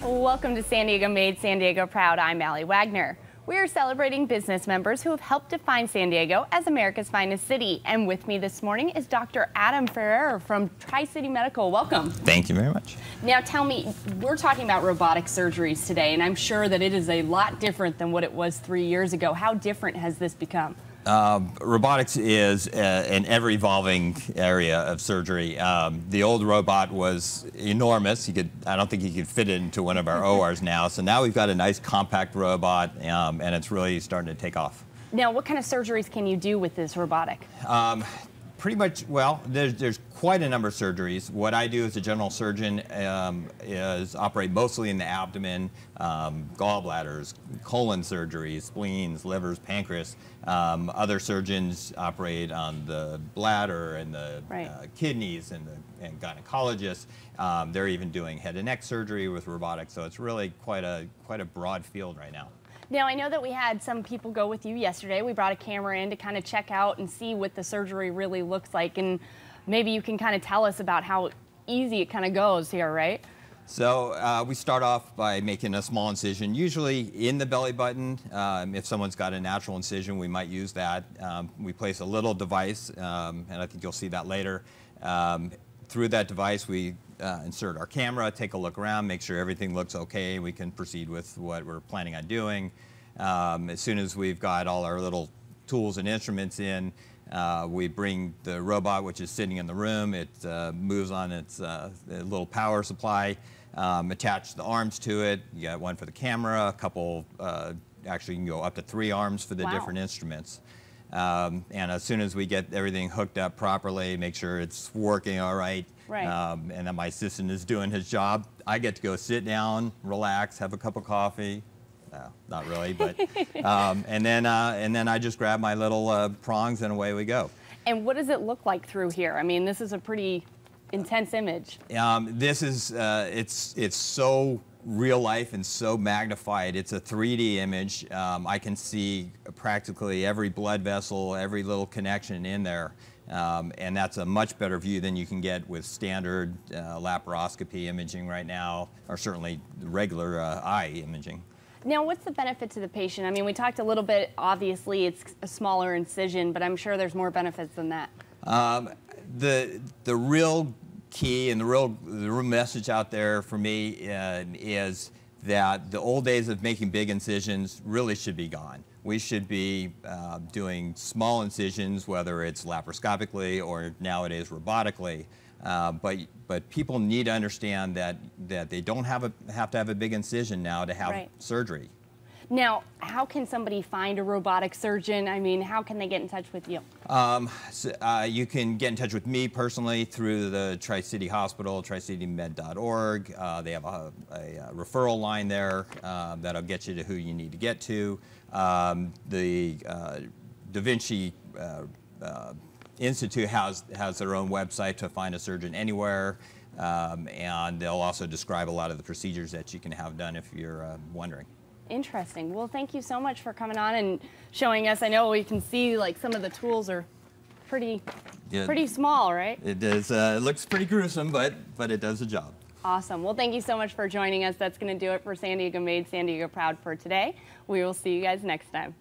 Welcome to San Diego Made, San Diego Proud. I'm Allie Wagner. We are celebrating business members who have helped define San Diego as America's finest city. And with me this morning is Dr. Adam Fierer from Tri-City Medical. Welcome. Thank you very much. Now tell me, we're talking about robotic surgeries today, and I'm sure that it is a lot different than what it was 3 years ago. How different has this become? Robotics is an ever-evolving area of surgery. The old robot was enormous. I don't think you could fit it into one of our ORs now. So now we've got a nice compact robot, and it's really starting to take off. Now, what kind of surgeries can you do with this robotic? Pretty much, well, there's quite a number of surgeries. What I do as a general surgeon is operate mostly in the abdomen, gallbladders, colon surgeries, spleens, livers, pancreas. Other surgeons operate on the bladder and the kidneys and gynecologists. They're even doing head and neck surgery with robotics, so it's really quite a broad field right now. Now, I know that we had some people go with you yesterday. We brought a camera in to kind of check out and see what the surgery really looks like, and maybe you can kind of tell us about how easy it kind of goes here, right? So we start off by making a small incision, usually in the belly button. If someone's got a natural incision, we might use that. We place a little device, and I think you'll see that later. Through that device, we insert our camera, take a look around, make sure everything looks okay. We can proceed with what we're planning on doing. As soon as we've got all our little tools and instruments in, we bring the robot, which is sitting in the room. It moves on its little power supply, attach the arms to it. You got one for the camera, a couple, actually you can go up to 3 arms for the different instruments. And as soon as we get everything hooked up properly, make sure it's working all right, and then my assistant is doing his job, I get to go sit down, relax, have a cup of coffee. Not really, but and then I just grab my little prongs and away we go. And what does it look like through here? I mean, this is a pretty intense image. This is it's so real life and so magnified. It's a 3D image. I can see practically every blood vessel, every little connection in there, and that's a much better view than you can get with standard laparoscopy imaging right now, or certainly regular eye imaging. Now, what's the benefit to the patient? I mean, we talked a little bit, obviously it's a smaller incision, but I'm sure there's more benefits than that. The real key and the real message out there for me is that the old days of making big incisions really should be gone. We should be doing small incisions, whether it's laparoscopically or nowadays robotically. But people need to understand that they don't have to have a big incision now to have surgery. Now, how can somebody find a robotic surgeon? I mean, how can they get in touch with you? You can get in touch with me personally through the Tri-City Hospital, tricitymed.org. They have a referral line there that'll get you to who you need to get to. The Da Vinci Institute has their own website to find a surgeon anywhere, and they'll also describe a lot of the procedures that you can have done if you're wondering. Interesting. Well, thank you so much for coming on and showing us. I know we can see like some of the tools are pretty small, right? It is. It looks pretty gruesome, but it does the job. Awesome. Well, thank you so much for joining us. That's going to do it for San Diego Made, San Diego Proud for today. We will see you guys next time.